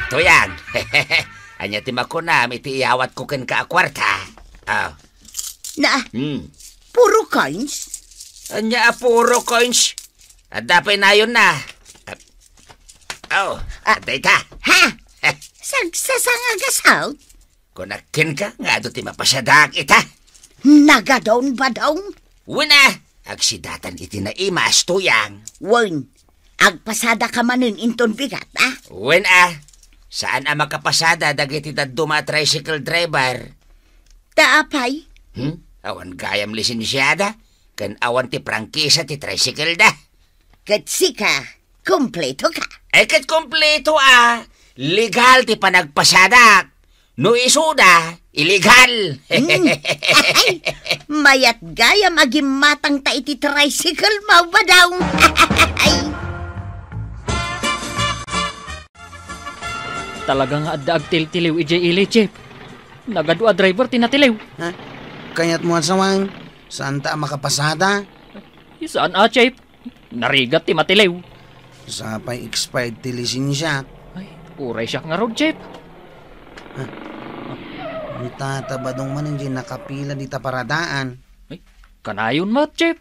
Tuyang. Anya ti makunam iti iawat ko ken ka kwarta. Na, puro coins? Anya puro coins. Adapay na yun na. Aday ta. Ha? Sagsasangagasaw? Kunakin ka nga do ti mapasadak ita. Nagadon ba daw? Wala. Agsidatan iti na imas, Tuyang. Wen, agpasada ka manin inton bigat, Wala. Saan ang makapasada dagiti daduma tricycle driver? Taapay? Awan gayam lisensyada. Kan awan ti prangkisa ti tricycle da. Katsi ka, kompleto ka. Kat kompleto legal ti panagpasadak. No isuda, illegal. Ay, mayat gaya magimatang ta iti tricycle mau ba daw? Talagang adda agtil-tiliw ijay ili, Chip. Nagadua driver tinatiliw. Ha? Kaya't mo asawang, saan ta makapasada? Saan Chip? Narigat ti matiliw. Sa pa'y expired ti lisensya. Ay, uray siya nga road, Chip. Ni tatabadong man hindi nakapila di ta paradaan. Ay, kanayon mo, Chip.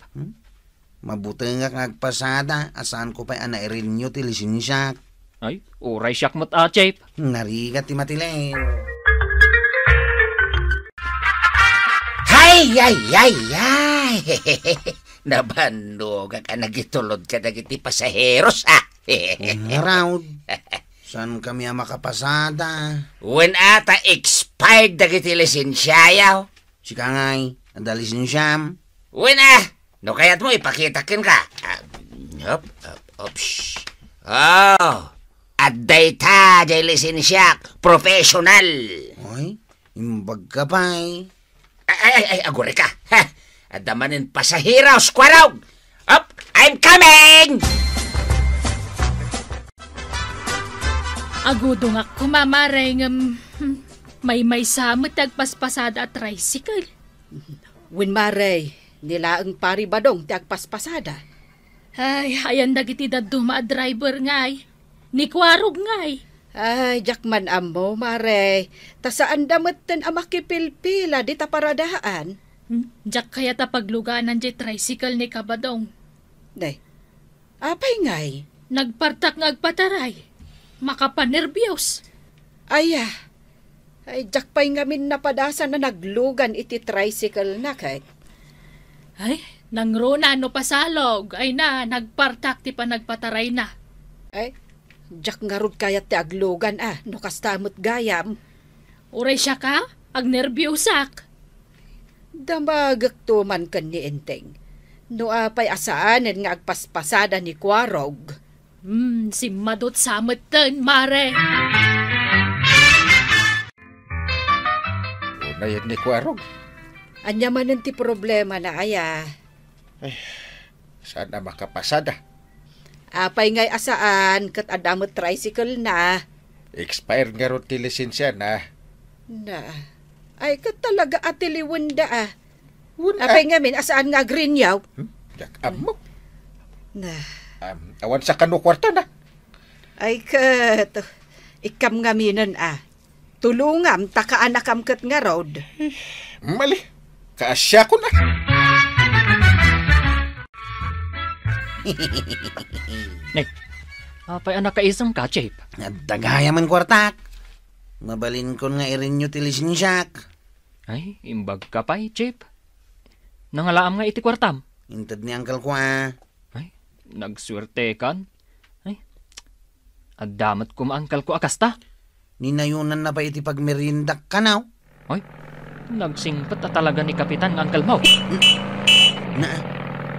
Mabuti nga kagpasada, asaan ko pa'y ana-renew ti lisensya. Ay, uray siya mat Chip. Narigat ti matilew. Ay! Nabandog ka nagitulod ka dagiti pasaheros, Raud, saan kami makapasada? When ata expired dagiti lisensyayaw. Si Kangay, ada lisensyam. When no kaya't mo ipakitakin ka. Adday ta, jay lisensyak, professional. Ay, imbag ka pa'y. Ay, agure ka. Adamanin pasahiraw, squaraw. Up, I'm coming! Agudo nga kumamaray nga may samot agpaspasada at tricycle. Winmaray, nila ang pari badong ti agpaspasada. Ay, ayan dagiti daduma driver ngay. Ni Kwarog ngay. Ay, jakman amo, mare. Ta saan dametten ang makipilpila di ta paradaan? Jak kaya ta pagluganan di tricycle ni Kabadong. Day, apay ngay? Nagpartak nga agpataray. Makapanerbyos. Ay, jakpay ngamin napadasa na naglugan iti tricycle na kay. Ay, nangruna no pasalog. Ay na, nagpartak ti panagpataray na. Ay, jak nga rod kayat ti aglugan no kastamot gayam. Uray siya ka? Agnerbyosak. Damagak tuman kan ni Enteng. No apay asaanen nga agpaspasada ni Kwarog. Si Madot Samutan, mare. Una yan ni Kwarog. Anya man ti problema na aya. Saan na makapasada? Apay ngay asaan kat adamot tricycle na. Expired nga ron ti lisensya na. Na. Ay kat talaga atiliwanda Apay ngamin asaan nga green yaw. Jak amok. Na. Awan sa kanu kwarta na. Ay kat. Ikam ngaminan Tulungam takaanakam kat nga road. Mali. Kaasya ko na. Nek, apay anak kaisang ka, Chip. Nagdagaya man kwartak. Mabalin ko nga i-renew ti lisensyak. Ay, imbag ka pa'y, Chip. Nangalaam nga iti kwartam. Intad ni Uncle ko Ay, nagswerte kan. Ay, adamat ko maangkal ko akasta. Ninayunan na ba iti pagmerindak ka now? Ay, nagsingpat talaga ni Kapitan ng Uncle Mau.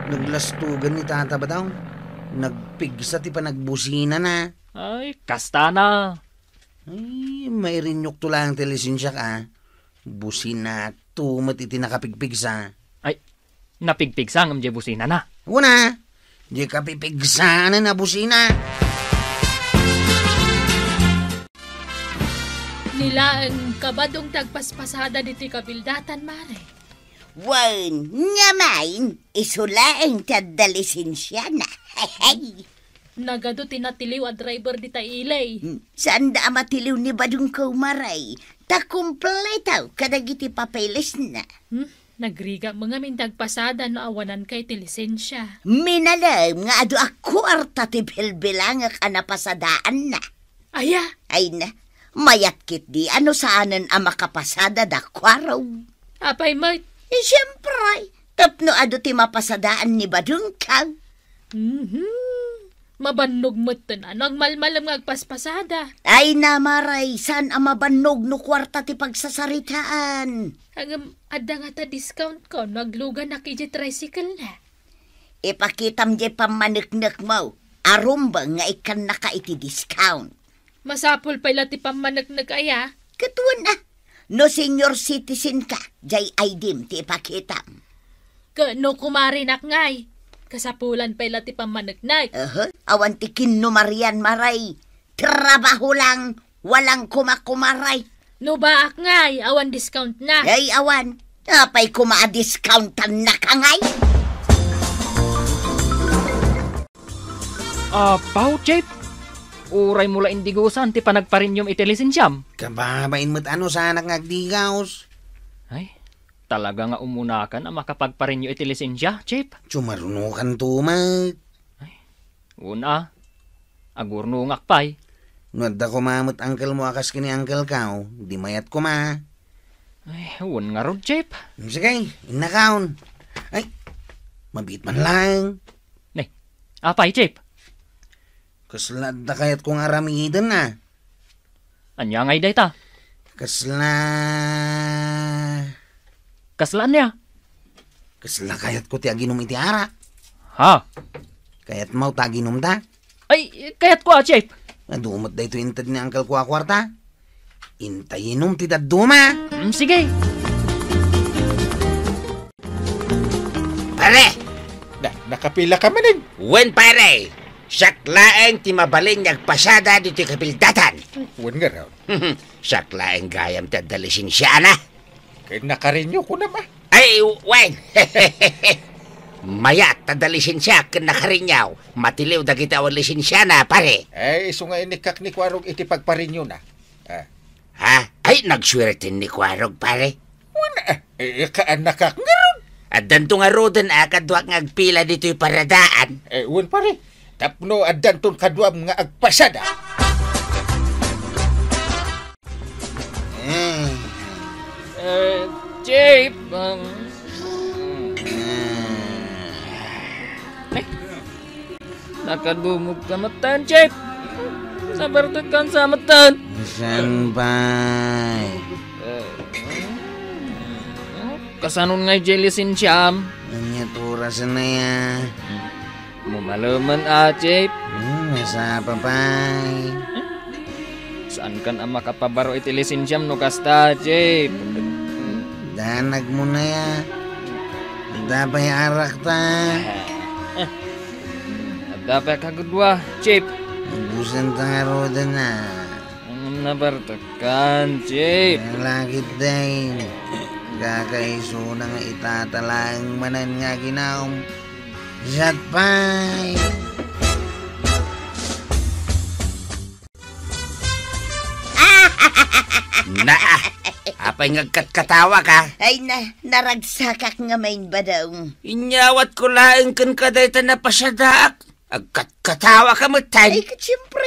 Naglastugan ni Tata ba daw? Nagpigsa ti panagbusina na. Ay, kasta na. Ay, may rinyok to lang ti lisensya ka. Busina, tumat iti nakapigpigsa. Ay, napigpigsa ng busina na. Una, di kapipigsa na busina. Nila ang Kabadong tagpaspasada diti kabildatan, mare. Wan, ngamain, isulaing tadalisensya na. Nagado tinatiliw a driver di ta ilay. Saan da matiliw ni Badung ko maray? Ta kumpletaw kadagiti papeles na. Nagriga mga mindag pasada no awanan kay ti lisensya. Minalam nga ado ako arta ti bilbilangak anapasadaan na. Aya, Ay na, mayat kit di ano saanan ang makapasada da kwaraw. apay may. Siyempre, tapno ado ti mapasadaan ni Badung ka. Mabannog mo ito na. Nagmalmalam nga agpaspasada. Ay na maray, saan ang mabanog no kwarta ti pagsasaritaan? Hanggang ada nga ta discount ko. Nagluga na kiji tricycle na. Ipakitam di pamaneknek mo. Arumba nga ikan naka iti discount. Masapol pa ila ti pamanagnag aya. Katuan na. No senior citizen ka, jay IDM ti ipakitam. No kumarinak ngay. Kasapulan pa ila ti pamanagnag. Awan ti kinumarian maray. Trabaho lang, walang kumakumaray. No baak ngay, awan discount na. Ay awan, apay kuma-discountan na ka ngay. Pau, Jeep. Uray mula indigusan ti panagparinyom iti lisensyam. Kababain mo't ano sana ngagdigaos. Ay, talaga nga umunakan ang makapagparinyo iti lisensya, Jeep. Sumarunukan tumat. Una, agurnungak pay. Nuadda ko mamot angkel mo akas kini angkel kao. Di mayat ko ma. Ay, un nga rod, Jeep. Sige, inakaon. Ay, mabit man lang. Apay, Jeep. Kasla da kayat kong aramidan na. Anya ngay day ta. Kasla Kaslaan niya. kayat ko ti aginom iti ara. Ha? Kayat mau ta aginom ta. Ay, kayat ko, Jeep. Nadumot da ito intad ni angkel ko akwarta. Intayinom ti daduma. Sige. Pare, Nakapila ka manin. wen pare, saklaeng ti mabalin nagpasada dito kapildatan. Huwag nga raw. Saklaeng gayam ti adalisin siya na. Kaya nakarinyo ko na ma. Ay, wen! Mayat adalisin siya ken nakarinyaw. Matiliw dagiti awan lisensya na, pare. Ay, iso nga inikak ni Kwarog iti pagparinyo na. Ha? Ay, nagswertin ni Kwarog, pare. Wala. Nakak nga ron. At danto nga roden akadwak nga agpila dito'y paradaan. Huwag pare. Tapno adanton kaduam nga agpasada. Jeep. Nakadumog ka matan, Jeep. Sabartot kan sa matan. Sanbay. Kasanon ngay jelisin siyam. Anya turas na ya. Mumalaman Jeep. Nasa papay. Saan kan ang makapabaro iti lisensyam no kasta, Jeep? Danag mo na ya. Dapay arak ta. At dapat kagudwa, Jeep. Ubusan ta nga roda na. Nabartot kan, Jeep. Ang langit day. Kakaiso na nga itatalang manan nga ginaom. Zatpay. Na, apay ngagkatkatawa ka. Ay na, naragsakak nga main ba daw? Inyawat ko laeng kan kadayta na pasadaak. Agkatkatawa ka mo, Ay, tan. siyempre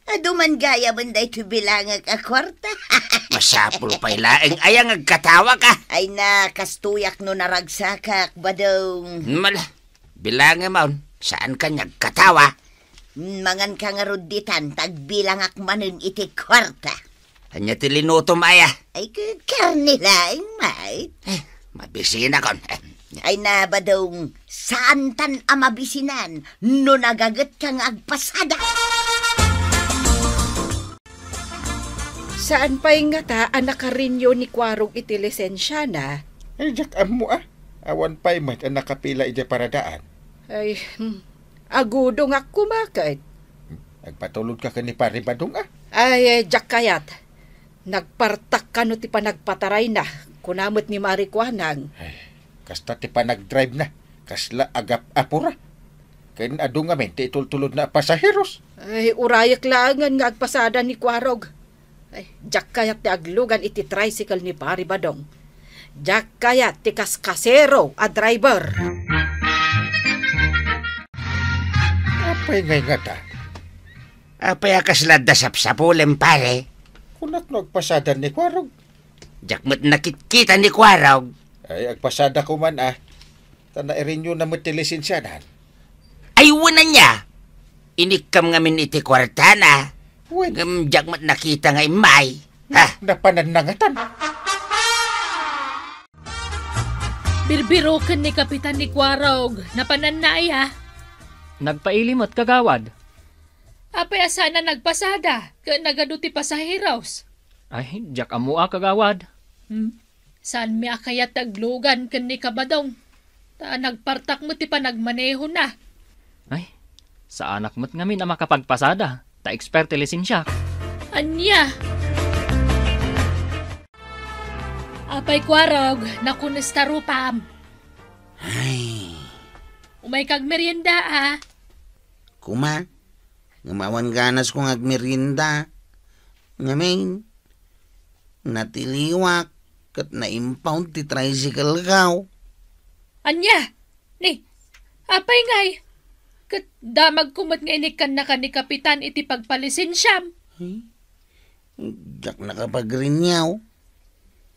aduman gaya banday to bilangag a kwarta. Masapul pa'y laeng ayang agkatawa ka. Ay na, kastuyak no naragsakak ba daw? Mala, bilangin mo, saan ka nagkatawa? Mangan ka nga ruditan, tagbilangak manin iti kwarta. Anya tilinutom aya. Ay, karni laing mait. Mabisina kon. Ay na ba daw, saan tan amabisinan no nagagat kang agpasada? Saan pa'y nga ta ang nakarinyo ni Kwarog iti lisensya na? Ay, jak mo Awan pa'y mat ang nakapila iti paradaan. Ay, agudo nga kumakit. Nagpatulog ka ni Pare Badong Ay, jak kayat. Nagpartak ka no ti panagpataray na. Kunamot ni Marikwanang. Kasta ti pa nag-drive na. Kasla agap apura. Ken adu nga mente tultulod na pasaheros. Ay, urayak langan nga agpasada ni Kwarog. Ay, jak kayat ti aglugan iti tricycle ni Pari Badong. Jak kayat ti kaskasero a driver. Apay ngay nga ta. Apay akaslad da sapsapulem pare. Kunat no agpasada ni Kwarog. Jakmat nakikita ni Kwarog. Ay, agpasada ko man Tana irinyo na matilisensyanan. Ay wala niya. Inikam ngamin iti kwartana. Wen, Jakmat nakita nga imay. Ha? napananangatan. Birbirokan ni Kapitan ni Kwarog. Napananay ha. Nagpailimot kagawad. Apay asana nagpasada. Nagaduti pasaheros. Ay, jak amua kagawad. Saan mi akayat aglugan kan ni Kabadong? Nagpartak mo ti pa nagmaneho na. Ay, sa anak mo't ngamin na makapagpasada. Ta expert lisensya. Anya? Apay Kwarog, nakunesta rupam. Ay, Umay kag merienda kuma. Ngamawan ganas kong agmerinda. Ngamin, natiliwak kat na-impound ti tricycle kaw. Anya? Ni, apay ngay. Kat damag kumat nga inikan na ka ni Kapitan iti pagpalisensyam. Jak nakapagrinyaw.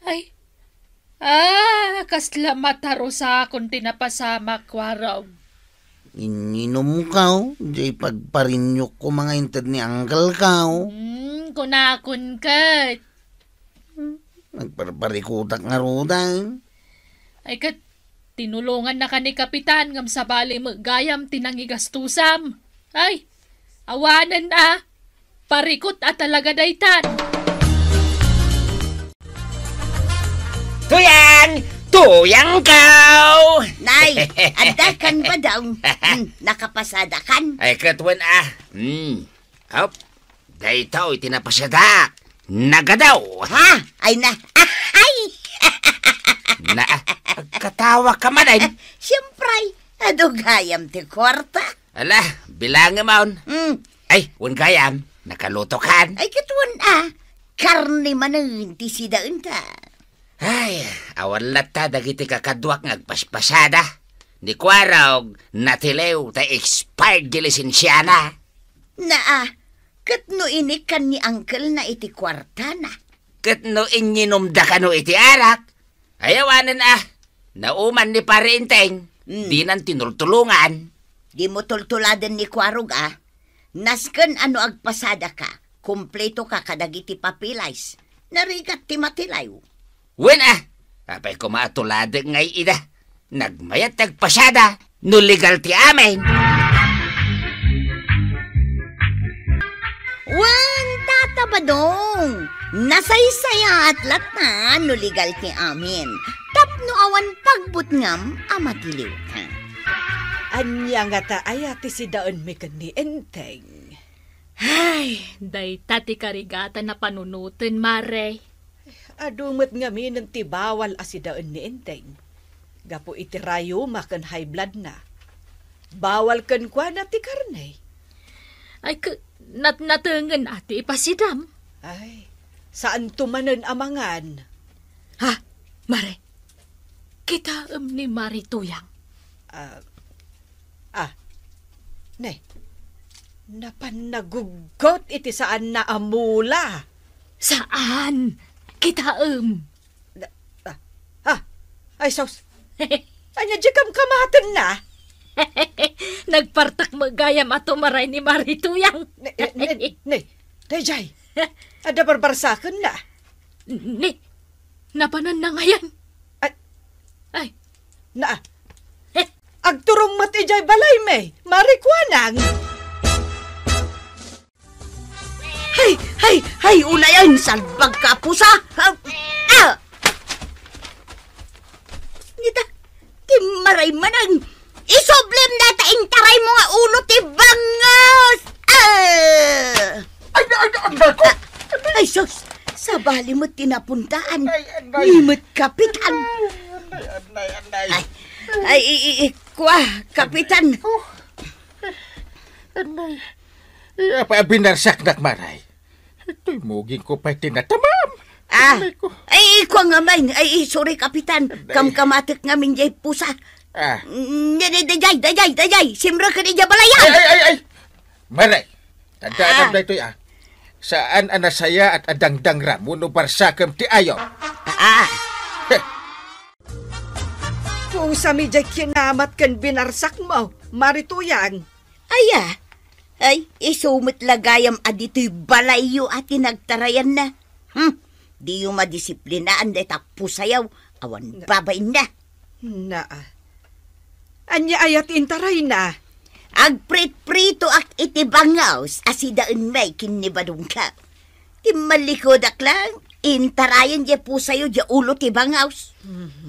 Ay, kasla mataro sa akong tinapasama, Kwarog. Ininom kaw. Di pagparinyok ko mga inted ni Uncle kaw. Kunakon kat. Nagparparikutak nga rudan. Ay kat, tinulungan na ka ni Kapitan ngam sa bali gayam tinangigastusam. Ay, awanan parikot at talaga daytan. Tuyang! Tuyang kaw! Nay, anda kan ba daw? Nakapasada kan? Ay katwan Hop. Daytaw itinapasada. Nagadaw. Ha? Ay na. Ay! Na, katawa ka man ay. Siyempre, adugayam ti kwarta. Ala, bilang maun. Ay, wan gayam. Nakaluto kan. Ay katuan karne manan ti sidaan ta. Ay, awan lata dagiti kakadwak ngagpaspasada. Ni Kwarog, natilew ta expired gilisensyana. Kat no inikan ni Uncle na iti kwarta na. Kat no inyinomda ka no iti arak. Ayawanan nauman ni Parinteng. Di nan tinultulungan. Di mo tultuladan ni Kwarog Nasken ano agpasada ka. Kompleto ka kadagiti papilays. Narigat ti matilayo. Wen apay ko maatulad ngay ida. Nagmayat nagpasada. No legal ti amin. Wan, tata ba dong? Nasaysaya at lat na no legal ti amin. Tapno awan pagbut ngam amatiliw ka. Anya nga ta ayati si daon mi ni Enteng. Ay, dayta ti karigata na panunutin, Mare. Adungot nga ng tibawal si daon ni Enteng. Gapo itirayo makan high blood na. Bawal kan kwa na ti karne. Ay, natungan ati ipasidam. Ay, saan tumanan amangan? Ha, Mare? Kita ni Mari Tuyang. Ne, napanagugot iti saan na amula. Saan? Kita Ay, sos. Anya di kam kamatan na. Nagpartak magayam ato maray ni Mari Tuyang. Ne, Jay. Ada barbarsakan na. Ni, napanan na ngayon. Ay. Na, agturong matijay balay me. Marikwanang. Hay, ulayan, salbag ka pusa. Nita, timaray manang. Isoblem na taing taray mo nga ulo ti bangos. Ay, sus, sa bali mo tinapuntaan. Limot kapitan. Ay, kwa, kapitan. Anay. Apa binarsak nak maray? Ito'y muging ko pa'y tinatamam. Anay ko. Ay, ikaw nga man. Ay, sorry, Kapitan. Kamkamatik ngamin jay pusa. Dajay. Simra ka niya balayan. Ay. Maray. Tandaan na ito'y Saan anasaya at adangdang ramon o barsakam ti ayo? Kung sa midya kinamat kan binarsak mo, marituyang. Ay, isumit lagayam adito'y balayo at tinagtarayan na. Di yung madisiplinaan de takpo sayaw, awan babain na. Anya ayat intaray na. Agprit-prito ak itibangaws, asidaan may kinibadong ka. Timalikod ak lang, intarayan di po sayo di ulo tibangaws.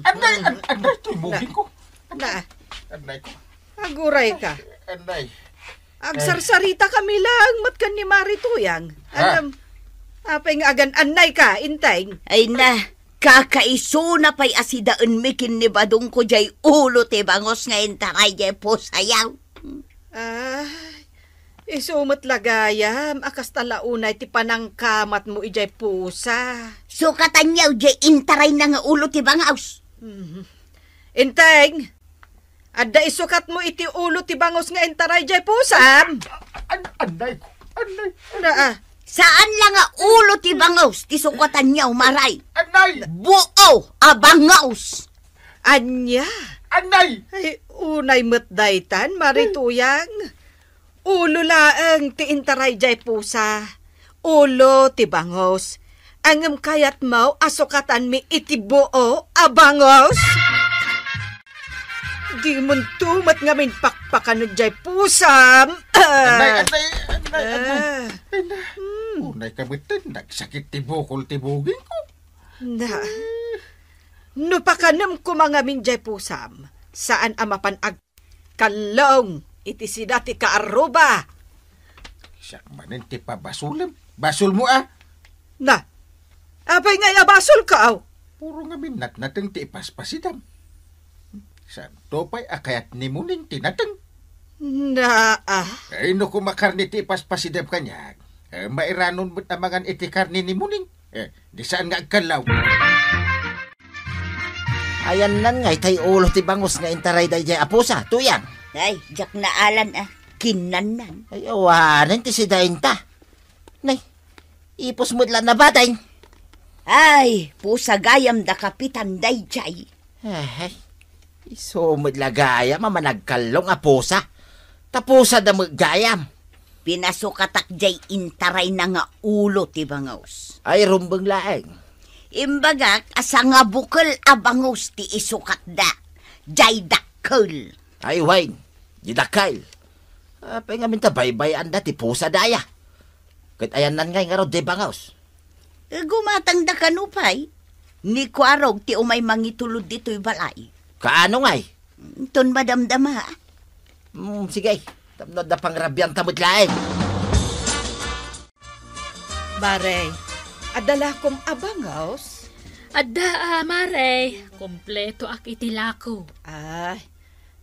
Anay, ito'y muging ko. Anay ko. Aguray ka. Anay. Agsarsarita kami lang, matkan ni Marituyang. Apay nga agan anay ka, intay. Ay na, kakaiso na pa'y asidaan may kinibadong ko jay ulo tibangos nga intaray di po sayaw. Isumot lagayam, akas talaunay ti panangkamat mo ijay pusa. Sukatan niyaw jay intaray na nga ulo tibangos. Inteng, adda isukat mo iti ulo ti bangos nga intaray jay pusam. Anay ko. Saan lang nga ulo ti bangos ti sukatan niyaw maray? Anay! Buo abangos. Anya? Anay! Ay, unay matdaytan, Marituyang. Ulo laeng ti intaray jay pusa. Ulo ti bangos. Angem kayat mo asukatan mi iti buo abangos. Di mon tumat ngamin pakpakan jay pusam. Anay. Unay kamitin, nagsakit ti bukol ti buging ko. No pakanam ko mga minjay pusam, saan amapan agkalong iti sida ti kaaruba. Siyak manin ti pabasulem. Basul mo Apay nga basol ka Puro nga minat natin ti ipaspasidam. Santo pa'y akayat ni muning tinatang. Ay no kumakarni ti ipaspasidam kanya. Mairanon mo't namangan iti karni ni muning. Di saan nga agkalaw. Ayan nan ngay tay ulo ti bangos nga intaray day jay apusa, tuyang. Ay, jak na alan kinanan. Ay, awanan ti si dainta. Nay, ipos mo't lang na batay. Ay, pusa gayam da Kapitan Dayjay. Ay, isumod lagayam, mamanagkalong apusa. Tapusa da magayam. Pinasukatak jay intaray na nga ulo ti bangaws. Ay, rumbang laeng. Imbagak, asa nga bukal abangaws ti isukat da. Jay dakkel. Ay, wain, jidakal. Apay nga minta baybayan da ti pusa daya. Kahit ayan nan ngay nga ro di bangaws. Gumatang da kanupay. Ni Kwarog ti umay mangitulod dito'y balay. Kaano ngay? Ton madamdama. Sige, tamnod na pangrabyan tamod laeng. Bare, adala kong abangaws. Adda, Maray. Kompleto ak itilako. Ay,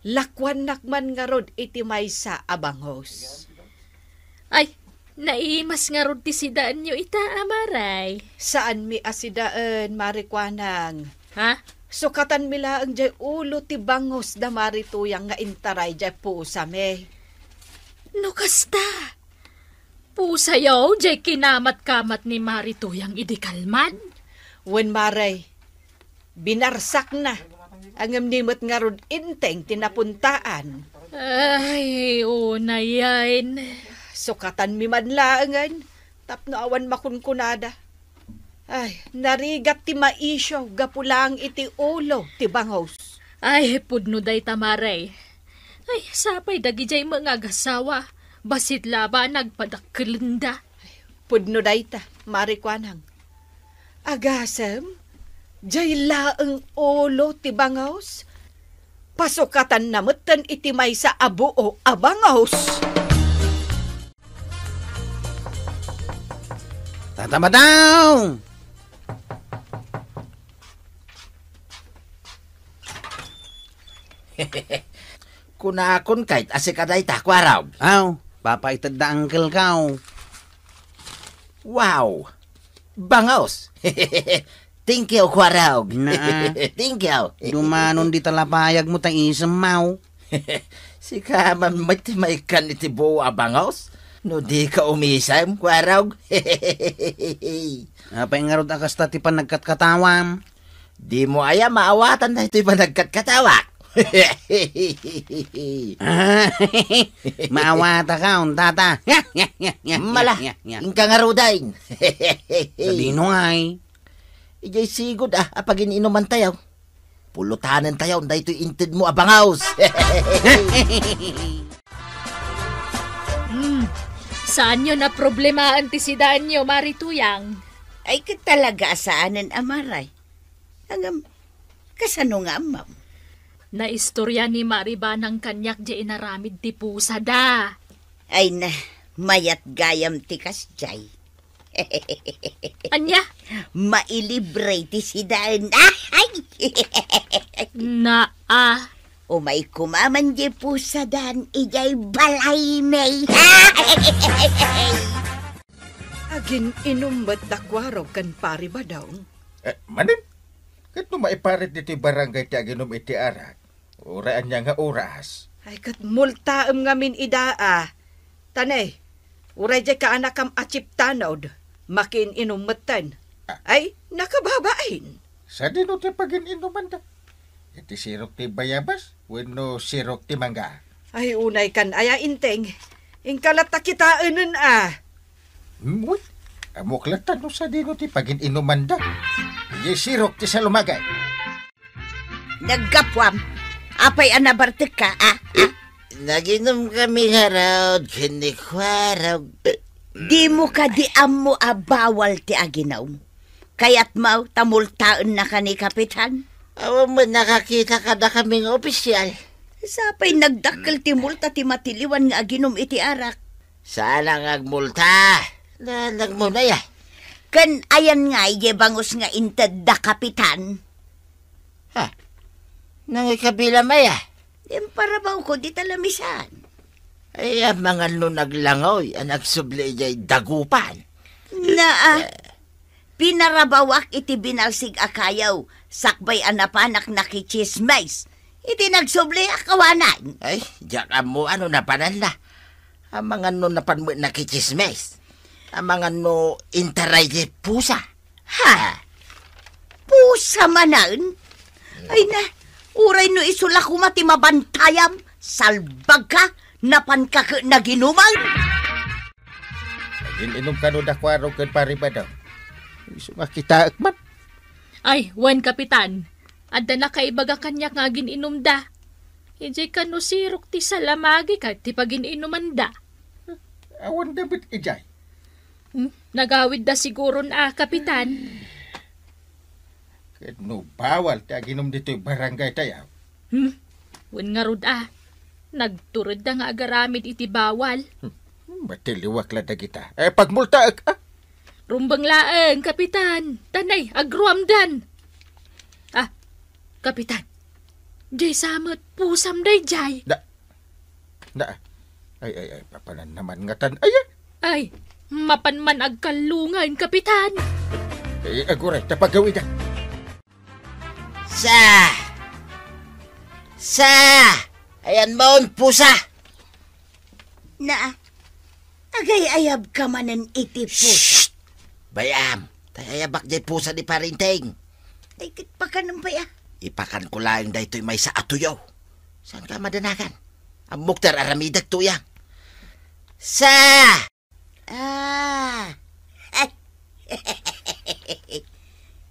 lakwan nakman nga rod iti maysa abangos. Ay, naimas nga rod ti sidaan nyo ita, Maray. Saan mi asidaan, Marikwanang? Ha? Sukatan mi laang jay ulo ti bangos da Marituyang nga intaray jay pusa me. No kasta. Pusayaw, jay kinamat-kamat ni Marituyang idikalman. Wen Maray, binarsak na. Ang nimot nga rod inteng tinapuntaan. Ay, unayan. Sukatan mi man laangan, tapno awan makunkunada. Ay, narigat ti maisyo, gapulang iti ulo, ti bangos. Ay, pudno day tamaray. Ay, sapay dagi jay mga gasawa. Basit laba nagpadakkelinda. Pudno day ta, Marikwanang. Agasem, jay laeng ulo ti bangos. Pasukatan namutan iti may sa abo o abangos. Tatamadaw! Kunakon kahit asikaday takwaraw. Aw, Papaitad da uncle kao. Wow! Bangos! Thank you, Kwarog. Na. Thank you. Dumanon di talapayag mo ta isang mau. Si kaman may kan iti buwa bangos. No di ka umisam, Kwarog. Apay nga rod akas ta ti panagkatkatawam. Di mo aya maawatan na ito'y panagkatkatawa. Maawata ka, tata. Mala, ingka nga rudain. Sabino ay. Ijay sigod apagin inuman tayaw. Pulutanan tayaw, na ito'y inted mo abangaws. Saan nyo na problema antisidaan nyo, Marituyang? Ay katalaga saanan amaray. Hanggang kasano nga ma'am. Naistorya ni Mariba ng kanyak di inaramid ti pusa da. Ay na, mayat gayam tikas jay. Anya? Mailibre ti sidaan. Ay! O may kumaman di pusa dan, ijay balay may. Agin inumbat dakwarog kan pari ba daw? Manin? Kat no maiparit dito barangay ti aginom iti arak. Uraan niya nga oras. Ay kat multaem ngamin idaa. Tanay, uray jay ka anakam achip tanod. Makin inumatan. Ay, nakababain. Sa dino ti pagin inuman da. Iti sirok ti bayabas, wenno sirok ti mangga. Ay, unay kan aya inteng. Ingkalata kita enun Uy, amuklatan no sa dino ti pagin inuman da. Iti sirok ti sa lumagay. Naggapwam. Apay anabartek ka, Naginom kami harod, kinikwarog. Di mo ka di mo bawal ti aginaw. Kaya't mau tamultaan na ka ni Kapitan. Awa mo nakakita ka na kaming opisyal. Sapay nagdakkel ti multa ti matiliwan nga aginom iti arak. Saan ang agmulta? Lalag mo na ya. Kan ayan nga bangos nga inted da Kapitan. Nang ikabila maya. Parabaw ko di talamisan. Ay, ang mga naglangoy, ang nagsubli jay dagupan. Pinarabawak iti binalsig akayaw, sakbay anapanak nakichismays. Iti nagsubli akawanan. Ay, diyak mo napanan na. Ang mga napan mo nakichismes. Ang mga intaray jay pusa. Pusa manan? Ay na, uray no isula kumati mabantayam, salbag ka, napan ka naginuman. Inom ka no dakwaro ken pari ba daw. Isu makita akman. Ay, wan Kapitan. Adda na kaibaga kanyak nga gininom da. Ijay ka no sirok ti salamagi ka ti pagininuman da. Awan dabit ijay. Nagawid da siguro Kapitan. Ket no bawal ti aginom dito barangay tayaw. Wan nga rod nagturod da nga agaramid iti bawal. Matiliwak la da kita. Pagmulta Rumbang laeng, Kapitan. Tanay, agruamdan. Kapitan. Jay samot, pusam day jay. Ay, papanan naman nga tan. Ay, mapanman agkalungan, Kapitan. Aguray, tapagawi da. Ayan mo ang pusa. Agay-ayab ka manan iti pusa. Bayam, tayabak jay pusa di parinteng. Ay, pa ka nang baya. Ipakan ko lang da ito'y may sa atuyaw. Saan ka madanakan? Ang muktar aramidag tuyang.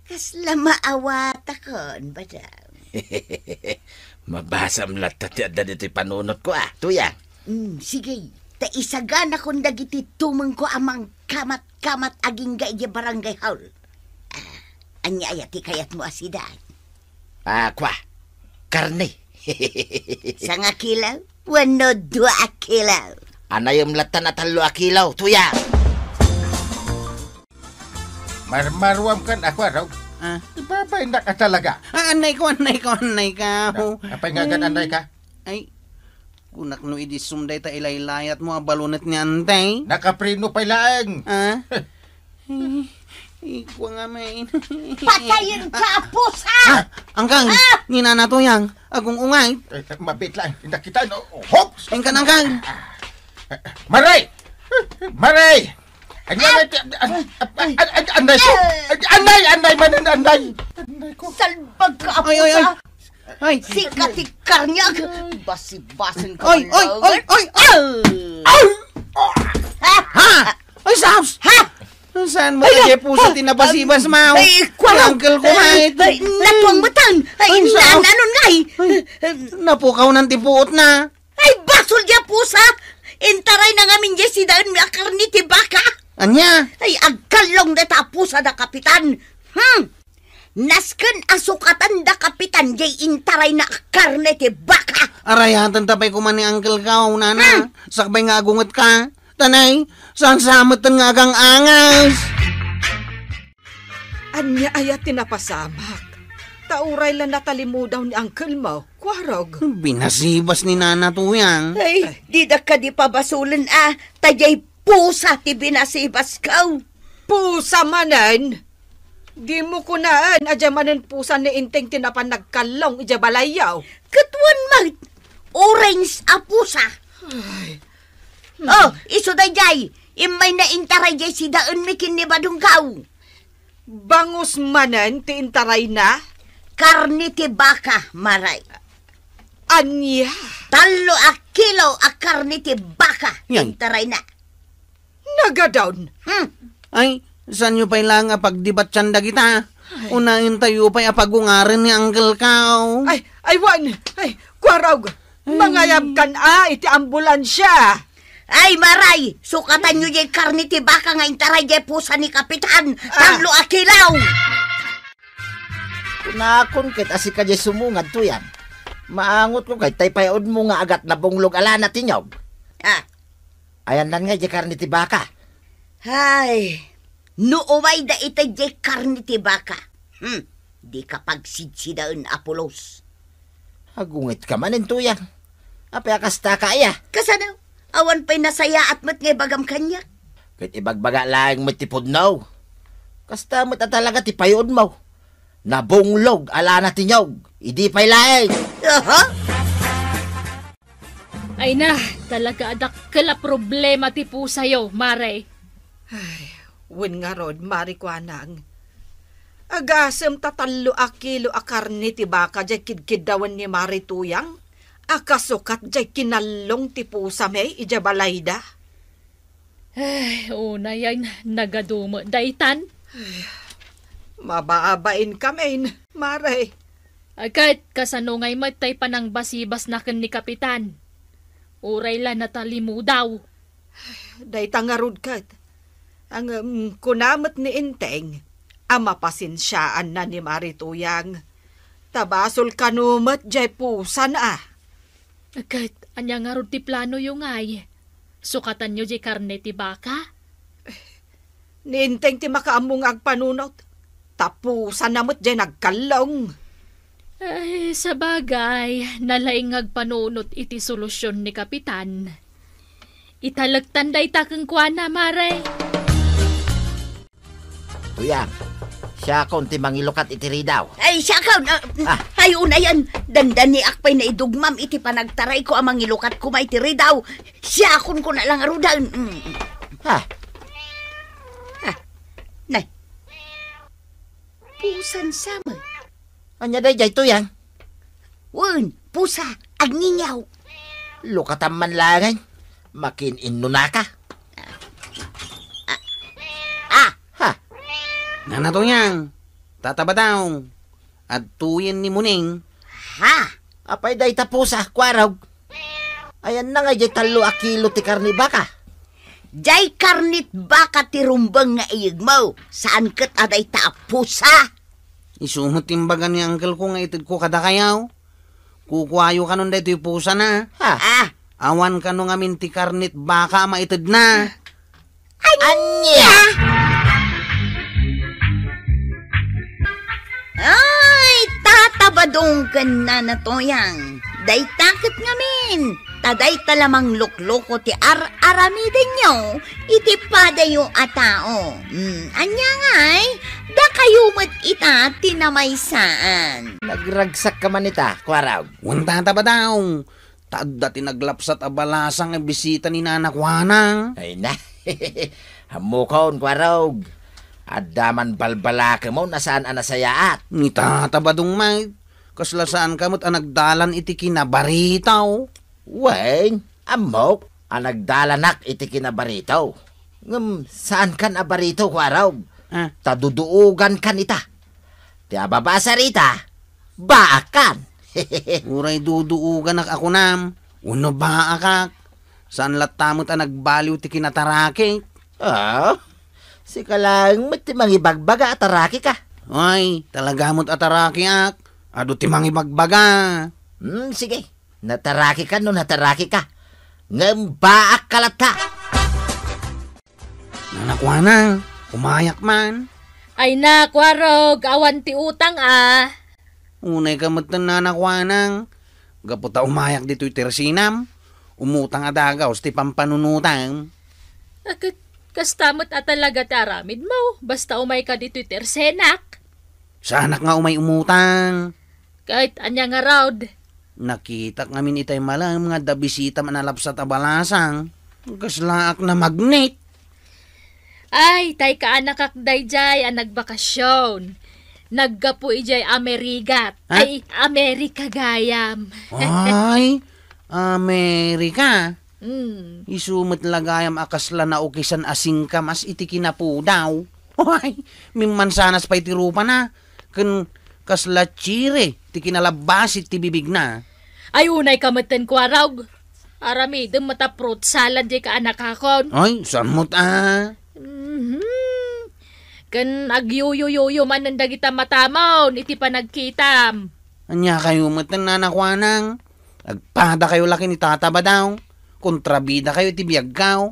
Kasla maawata kon ba daw? Mabasam latat da dito'y panunot ko tuyang. Sige, taisagan akong dagiti tumang ko amang kamat-kamat aging gaya barangay haul. Anya ayati kayat mo asiday. Karne. Sang kilaw? Wano 2 kilaw. Anayom latan at 3 kilaw, tuyang. Marmarwam kan ako raw. Ibabay na ka talaga. Anay ko. Apay nga gan anay ka? Ay, Kunak no idisum day ta ilaylayat mo abalunat ni antay. Nakaprino pa lang. Ah? Ikaw nga may... Patayin ka, pusa! Angkang, ninana to yang. Agong ungay. Mabit lang. Nakita, no? Hops! Engkan, angkang. Maray! Maray! Anay, manan, anay! Salbag ka, Ay. pusa! Ay! Sikatikar niya! Basi-basin ka Ay! Ha! Ay, Saps! Ha? Saan mo tayo puso tinabasibas, Mau? Ay, kwaro! Uncle ko, Ay, natuang batang! Ay, nanon nga eh! Napukaw ng tipuot na. Ay, basol niya, pusa! Intaray na nga min si daan mi akarni ti baka! Anya? Ay, agkalong na ta, pusa da kapitan! Nasken asukatan da kapitan, jay intaray na akarni ti baka! Arayatan tapay kuman ni Uncle ka, nana. Sakbay nga agungot ka. Tanay, saan samatan nga agang angas? Anya ayat tinapasamak. Tauray lang natalimudaw ni Uncle mo. Kwarog. Binasibas ni Nana tuyang. Ay, di da ka di pabasulan tajay pusa ti binasibas kaw. Pusa manan! Di mo kunaan, adya manan pusa ni Inteng tinapan nagkalong ija balayaw. Katuan mag, orange a pusa. Oh, iso day jay, imay na intaray jay si daan mikin ni badong kaw. Bangus manan ti intaray na? Karni ti baka, maray. Anya? 3 kilo a karni ti baka, Yan. intaray na. Nagadown. Ay, saan nyo pa'y lang pagdibat tiyanda kita? Unahin tayo pa'y apagungarin ni Uncle Kao. Ay, wan. Ay, kwarog. Mangayab kan iti ambulansya. Ay, maray, sukatan nyo jay karni ti baka nga intaray jay pusa ni Kapitan. 3 kilaw. Kunakon kit asi ka jay sumungad to yan. Maangot ko kay taypayon mo nga agat na bunglog ala na tinyog. Ayan lang nga jay karni ti baka. Ay, nuumay da itay jay karni ti baka. Di ka pagsidsidaan, Apolos. Agungit ka manin to yan. Apay akasta ka iya. Kasano? Awan pa'y nasaya at mat ngay bagam kanya. Kit ibagbaga lang matipod now. Kasta mo talaga ti payon mo. Nabunglog ala na tinyog. Idi pa'y laeng. Ay na, talaga adak kala problema ti po sa'yo, Mare. Win nga rod, marikwanang. Agasem 3 kilo a karni ti baka jay kidkidawan ni Marituyang. Akasukat jay kinalong ti pusa may ija balayda. Ay, una yan, nagadumo daytan. Mabaabain kami, Mare. Agad, kasano ngay matay pa ng basibas na ken ni Kapitan. Uray la natalimu daw. Day tangarud kat. Ang kunamat ni Inteng, ama pasinsyaan na ni Marituyang. Tabasol kanumat jay pusa na. Agad, anya nga rod ti plano yung ay. Sukatan nyo jay karne ti baka? Ni Inteng ti makaamong agpanunot. Tapusan namot jay nagkalong. Ay, sa bagay, nalaing agpanunot iti solusyon ni Kapitan. Italagtan day takang kuana, Mare. Tuyang, siya konti mangilukat itiri daw. Ay, siya ka. Ay, una yan. Dandani akpay na idugmam iti panagtaray ko amang ilukat ko may tiri daw. Siya akon ko na lang arudan. Nay. Pusan sama. Anya day jay tuyang. Wen, pusa, agninyaw. Lukatam man langan. Makin inuna ka. Nana tuyang, tatabataw. At tuyin ni Muning. Apay day tapusa, kwarog. Ayan na nga jay 3 kilo ti karni baka. Jay karnit baka ti rumbang nga iyag mo. Saan kat aday tapusa? Isumot timbagan ni Uncle ko nga itid ko kada kayaw. Kukuhayo ka nun dito yung pusa na. Awan ka nung amin ti karnit baka maitid na. Anya! Ay, tatabadong ka na na toyang. Day takot ngamin. taday talamang lukloko ti aramiden nyo, iti padayo atao. Anya ngay, da kayo mat ita tinamaysaan. Nagragsak ka man ita, Kwaraw. Wanta ba daw? Taadda tinaglapsat abalasang ang bisita ni nanakwanang. Ay na, hamukon, Kwaraw. Adaman balbalake mo, nasaan anasayaat? Ni tatabadong may, kaslasaan kamot ang nagdalan iti kinabaritaw. Weng, amok, ang nagdalanak iti kinabaritaw. Saan kan abarito, Kwaraw? Taduduugan kan ita. Ti ababasa rita, baakan. Uray duduugan ako nam. Uno baakak. Saan latamot ang nagbaliw ti kinataraki? Si kalang matimang ibagbaga ataraki ka. Ay, talagamot ataraki ak. Ado timang ibagbaga. Sige, nataraki ka no nataraki ka. Ngambaak kalata. Nanakwanang, umayak man. Ay na, Kwarog, awan ti utang Unay ka matan nanakwanang. Gaputa umayak dito'y tersinam. Umutang adagaw, sti pampanunutang. Kastamot at talaga taramid mo, basta umay ka dito'y tersenak. Sanak nga umay umutang. Kahit anya nga raod. Nakita ngamin itay malang mga dabisita manalapsat abalasang. Kaslaak na magnet. Ay, tay ka anak akday jay ang nagbakasyon. Naggapo ijay Amerigat. Ay, Amerika gayam. Ay, Amerika. Isumot lagayam akasla na ukisan asing ka mas iti kinapudaw. Ay, mimmansanas pa iti rupa na. Kasla chire, ti kinalabas iti bibig na. Ay, unay kamatan ko araw. Aramidem mata fruit salad jay ka anak akon. Ay, saan mo't Kan agyuyuyuyo man ang dagita matamaw, iti pa nagkitam. Anya kayo matan nanakwanang. Agpada kayo laki ni tata ba daw? Kontrabida kayo iti biyaggaw.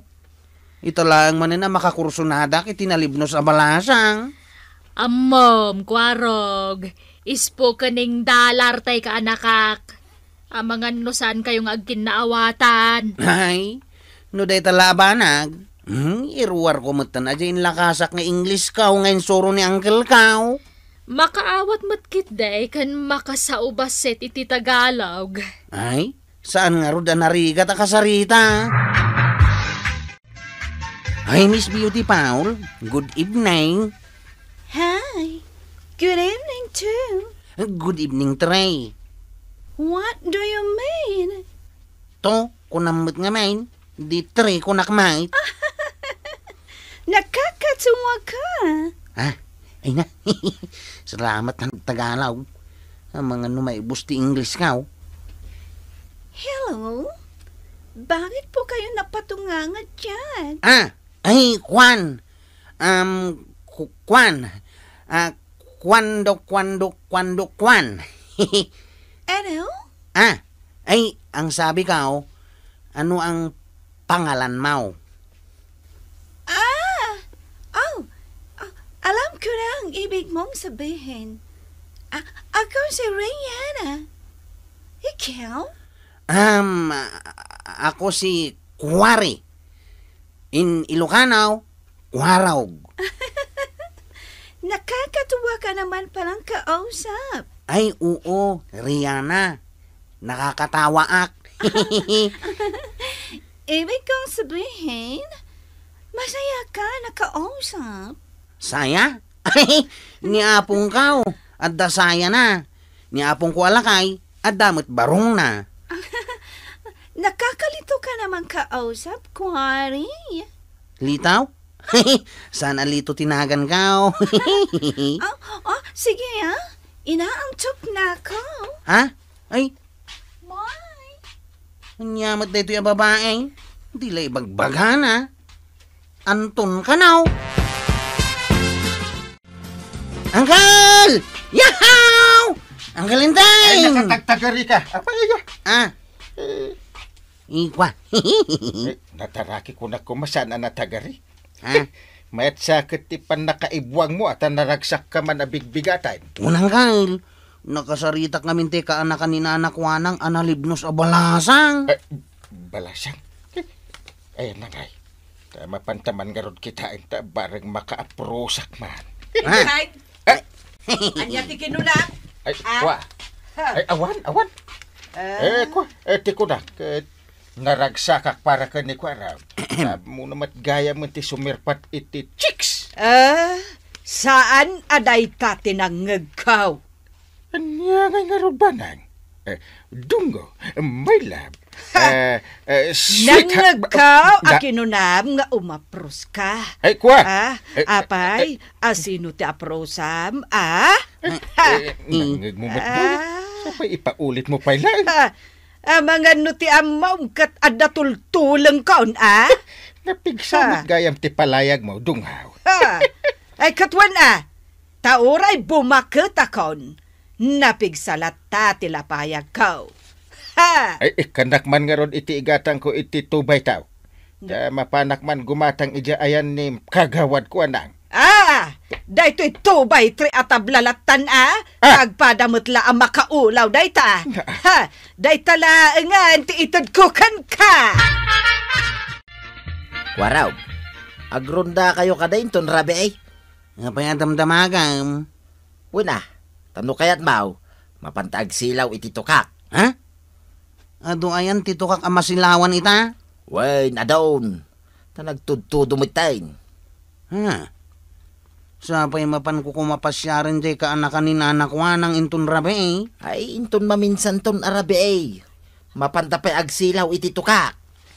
Ito lang man na makakursunadak iti nalibnos abalasang. Amom, Kwarog. Ispo kaning dalar tay ka anakak. Amangan no saan kayong agkinaawatan. Ay, no day talabanag. Iruwar ko matan na dyan lakasak nga English kaw ngayon soro ni Uncle kaw. Makaawat matkit day kan makasaubaset iti Tagalog. Ay, saan nga ro da narigat a kasarita? Hi, Miss Beauty Paul. Good evening. Hi. Good evening, too. Good evening, Trey. What do you mean? To, kunamot nga main. Di Trey kunakmait. Nakakatuwa ka. Ay na. Salamat ng Tagalog. Ang mga numaibos ti English kaw. Hello? Bakit po kayo napatungangat dyan? Ay, Kwan. Kwan. Kwando, Kwan. Ano? Ay, ang sabi kaw, ano ang pangalan mo? Alam ko na ang ibig mong sabihin. Ako si Rihanna. Ikaw? Ako si Kwari. In Ilocano, Kwarog. Nakakatuwa ka naman palang kausap. Ay, oo, Rihanna. Nakakatawa ak. Ibig kong sabihin, masaya ka nakausap. Saya? Ay, niapong kaw. At dasaya na. Niapong ko alakay. At damot barong na. Nakakalito ka naman kausap, Kwari. Litaw? Sana lito tinagan kaw. Sige inaantop na ako. Ay, Why? anyamat na ito yung babae. Hindi lang ibagbagana. Anton ka now. Uncle! Yahaw! Uncle Intay! Ay, nakatagtagari ka. Apa yun? Ikwa. Nataraki ko na kumasan na natagari. Mayat sakit tipan nakaibwang mo at naragsak ka man na bigbigatan. Unang Uncle, nakasaritak namin te ka anak ni nanakwanang analibnos abalasang. Balasang. Ayan na ngay. Mapantaman garod kita ita bareng maka-aprosak man. Ay, anya ti kinulak. Ay, kwa. Ay, awan. Kwa, ti kunak. Naragsakak para ka ni kwa raw. Mo namat gaya mo ti sumirpat iti chicks. Saan aday ta tinangagkaw? Anya ngay nga rubanang. Dungo, my love. Nangagkaw, akinunam nga umapros ka. Ay, kwa. Apay, asino ti aprosam, Nangagmumat mo. Sapay ipaulit mo pa lang. Mga nuti amaw kat adatultulang kaon, Napigsamit gayam ti palayag mo, dunghaw. Ay katwan, tauray bumakit akon. Napigsalata ti lapayag kaw. Ay, kanak man nga ron iti igatang ko iti tubay tao. Mapanak man gumatang ija ayan ni kagawad ko anang. Daytoy tubay tri atablalatan Agpadamutla ang makaulaw dayta. Daytala nga ti itod ko kan ka. Waraw, agronda kayo kadain ton rabi ay. Nga pa yan damdamagam. Wala, tano kayat mau, mapantag silaw iti tukak. Ha? Ado ayan titukak ang masilawan ita? Way, nadaon. Tanagtudtudo mo tayo. Sapay mapan ko kumapasyaran jay kaanakan ni nanakwanang inton rabi eh. Ay, inton maminsan ton arabi ay. Mapantapay agsilaw iti tukak.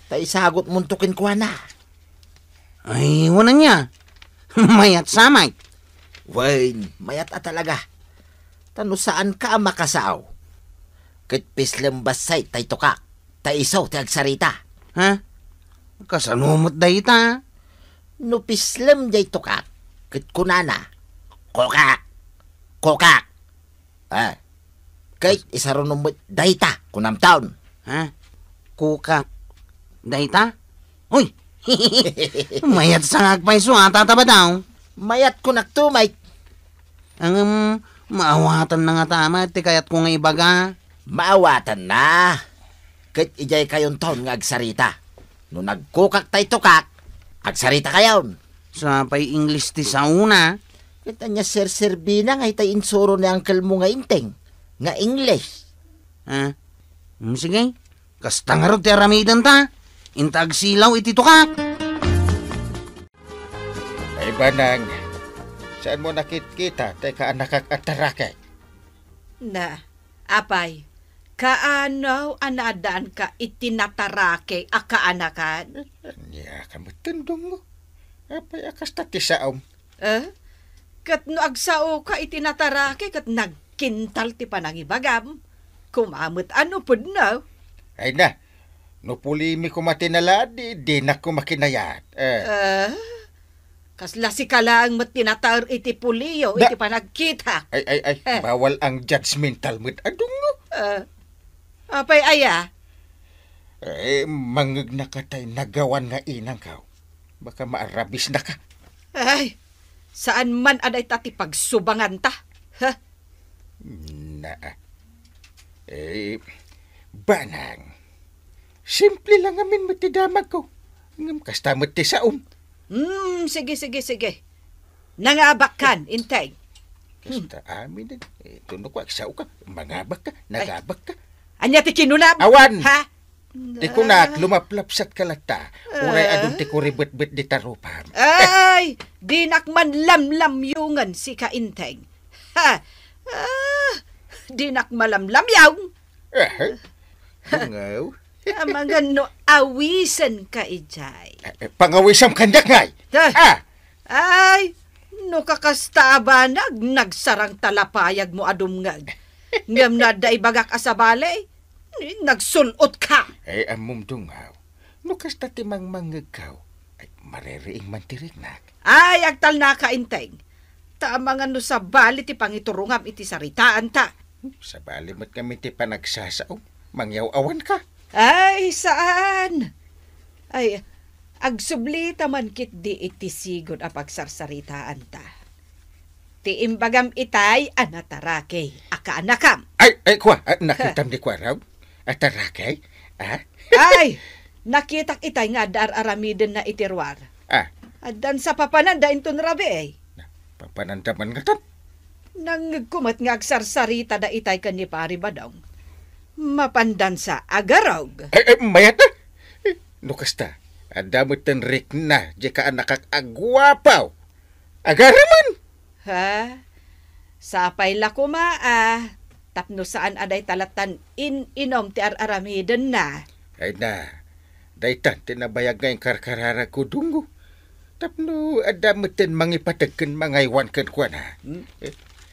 Tay sagot muntukin ko na. Ay, wala niya. Mayat samay. Way, mayat talaga. Tano saan ka makasaaw? Kit pislam basay tay tukak. Tay isaw tay agsarita. Ha? Kasanumot day ita. No pislam jay tukak. Kit kunana. Kokak. Kait isarunumot dayta kunam taon. Ha? Kukak. Dayta? Uy! Mayat sa ngagpay suata ba daw? Mayat ko naktumay. Ang maawatan na nga tama, ti kayat ko nga ibaga. Maawatan na. Kit ijay kayon taon nga agsarita. No nagkukak tay tukak, agsarita kayon. Sapay English ti sauna. Kita niya ser-serbina nga itay insuro ni uncle mo nga inteng. Nga English. Ha? Sige. Kasta nga rin ti aramidan ta. Intag silaw iti tukak. Ay, banang. Saan mo nakikita? Teka, nakakatarake. Apay. Kaanaw anadaan ka itinatarake akaanakan? Anya ka matundong mo. Apay akas tati saom. Kat no agsao ka itinatarake kat nagkintal ti panangibagam. Kumamot ano pud no? Ay na, no pulimi ko matinala, di na ko makinayat. Kasla si kalaang matinatar iti puliyo, iti panagkita. Ay, bawal ang judgmental mo't adong mo. Apay aya? Mangag na ka tay nagawan nga inang ka. Baka maarabis na ka. Ay, saan man aday tati pagsubangan ta? Banang. Simple lang amin matidamag ko. Ngam kastamot ti saom. Sige. Nangabak kan, intay. Kasta amin din. Tuno ko, aksaw ka. Mangabak ka, nagabak ka. Anya ti kinulab? Awan! Ha? Di ko na, lumaplapsat ka lata. Uray adong ti ko ribet-bet di tarupam. Ay! Di nakman lamlamyungan si kainteng. Di nakmalamlamyaw. Ngaw? Mga no awisan ka ijay. Pangawisam kandak ngay. Ay! No kakastaba nagsarang talapayag mo adumngag. Ngam na da ibagak asabale. Nagsulot ka. Ay, amom dungaw. No kasta timang mangagaw. Ay, maririing mantirignak. Ay, agtal na kainteng. Tama nga no sa bali ti pangiturungam iti saritaan ta. Sa bali mo't kami ti panagsasao. Mangyaw-awan ka. Ay, saan? Ay, agsublita man kit di iti sigod a pagsarsaritaan ta. Ti imbagam itay anatarake, akaanakam. Ay, kwa, nakitam di kwa raw. Atarakay, Ah? Ay, nakitak itay nga dar aramiden na itirwar. Ah, Adan sa papananda inton rabi eh. papanandaman nga tan. Nang kumat nga agsarsarita da itay kan ni pari badong. Mapandan sa agarog. Mayat na. Nukasta, adamot tan rik na, di ka anak agwapaw. Agaraman. Ha? Sapay la kuma tapno saan aday talatan inom ti aramiden na. Ay na, daytan tinabayag ngayong karkarara ko dungo. Tapno adamutin mangipatagkan mga iwan kan kwa na.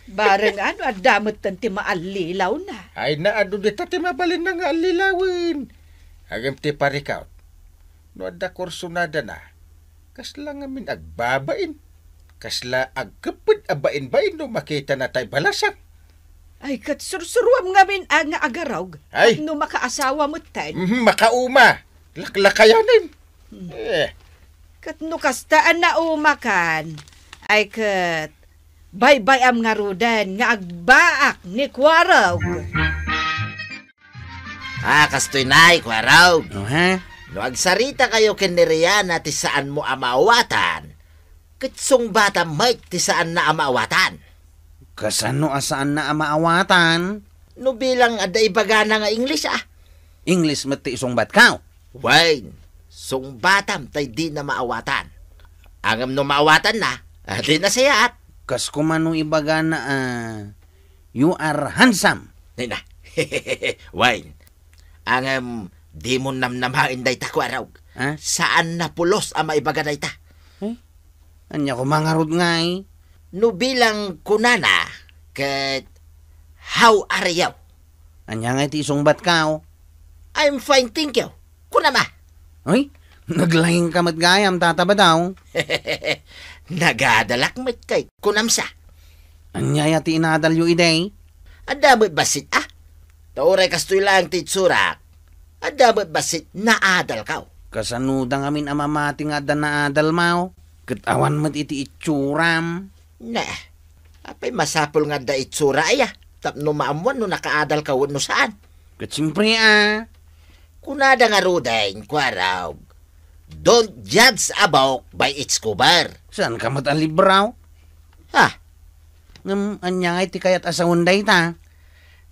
Bareng adamot tan ti maalilaw na. Ay na ado di tati mabalin na nga alilawin. Agam ti parikaw. No ada kursunada na. Kasla nga min agbabain. Kasla agkapit abain-bain no makita na tay balasak. Ay kat sursuruam nga min nga agarog. Ay. No makaasawa mo tan. Makauma. Laklakayanin. Kat no kastaan na umakan. Ay kat bye-bye am nga rudan nga agbaak ni Kwarog. Kastoy nay, Kwaraw. Ha? No agsarita kayo kiniriana ti saan mo amawatan. Kitsong bata may ti saan na amawatan. Kasano asaan na amaawatan? No bilang ada ibagana nga English English mati isong bat kao. Wayne, sung batam tay di na maawatan. Angam no maawatan na, di na sayat. Kas kumanong ibagana you are handsome. Di na. Wayne, angam di mo namnamain day ta, Kwaraw. Ha? Saan na pulos ang maibaga day ta? Anya ko mangarod nga eh. No bilang kunana, kat how are you? Anya nga iti isong bat kao. I'm fine, thank you. Kunama. Ay, naglahing kamat gayam tataba daw. Nagadalak met kay kunamsa. Anya yati inadal yu iday. Adamot basit Tauray kastoy lang titsurak. Adamot basit naadal kaw. Kasanuda ngamin amamati nga da naadal mao. Katawan mat iti itsuram. Nah, apay masapol nga da itsura tapno maamuan no nakaadal ka no saan. Katsimpre Kunada nga rudain, Kwaraw. Don't judge a book by its cover. Saan ka matalibraw? Ha? Anya nga iti kayat asawunday ta.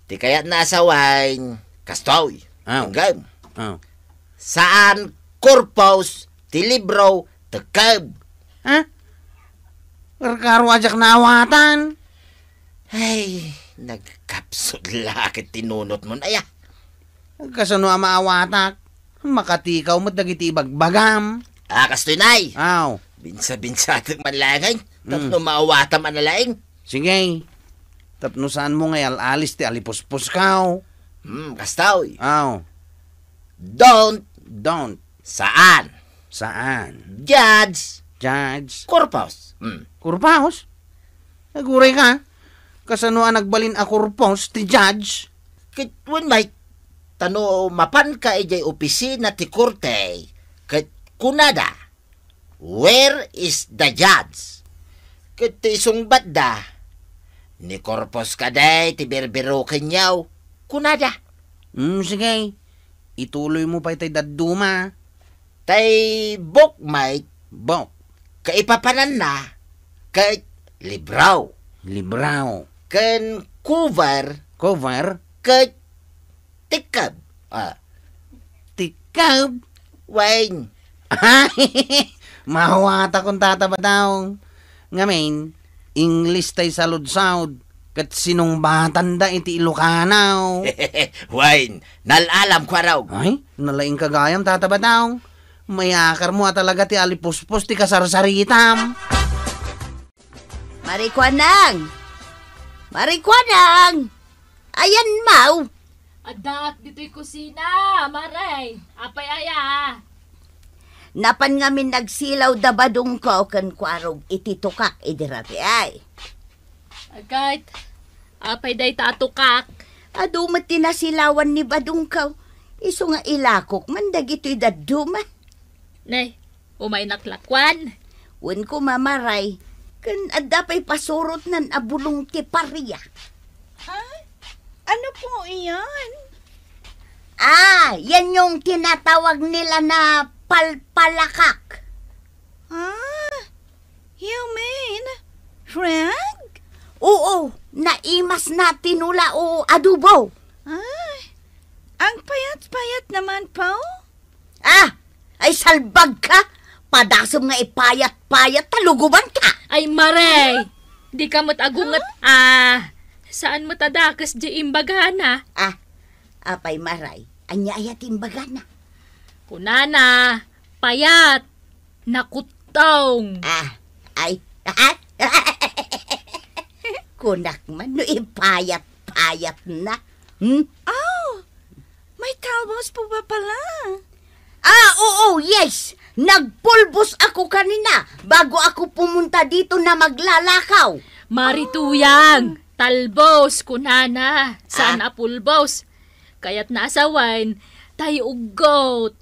Ti kayat na asawain, kastoy. Hanggang. Saan korpos, ti libro, tekab. Ha? Karkaro ajak naawatan. Ay, nagkapsod lakit tinunot mo na Kasano ang maawatak? Makatikaw mo't dagiti ibagbagam. Kastoy nay. Aw. Binsa-binsa at manlangay. Tapno maawata man nalaing. Sige. Tapno saan mo ngay alis ti alipuspos kaw. Kastoy. Aw. Don't. Saan? Judge. Korpos. Korpos? Naguray ka. Kasano ang nagbalin a korpos ti judge? Kitwen may tano mapan ka ijay opisina ti korte. Kit kunada. Where is the judge? Kit ti isungbat da. Ni korpos ka day ti birbiro kenyaw. Kunada. Sige. Ituloy mo pa itay daduma. Tay bok may Bok. Kaipapanan na. Kay libraw. Ken cover. Kay tikab. Tikab? Wayne. Mahawata kung tataba daw. Ngamin, English tay salud-saud. Kat sinong batanda iti Ilocanaw. Wayne, nalalam ko raw. Ay, nalaing kagayam tataba daw. Mayakar mo talaga ti alipuspos ti kasarsaritam. Marikwanang! Ayan, Mau! Adak, dito'y kusina, maray. Apay aya. Napan ngamin nagsilaw da badong ko kan Kwarog iti tukak idirabi ay. Agait, apay day tatukak. Adumat tinasilawan ni badong ko. Iso nga ilakok man dagito'y daduma. Nay, umay naklakwan. Wen ko mamaray, kan adapay pasurot nan abulong ti pariya. Ano po iyan? Yan yung tinatawag nila na palpalakak. You mean frog? Oo, naimas na tinula o adobo. Ang payat-payat naman po. Ay salbag ka. Padasam nga ipayat-payat, taluguban ka. Ay, Maray! Di ka matagungat, saan matadakas di imbagana? Apay maray, anya ayat imbagana. Kunana, payat, nakutong. Ay, kunak man, no ipayat-payat na. May talbos po ba pala? Oo, yes. Nagpulbos ako kanina bago ako pumunta dito na maglalakaw. Marituyang, talbos, kunana, saan apulbos? Kaya't nasa wine, tayo ugot.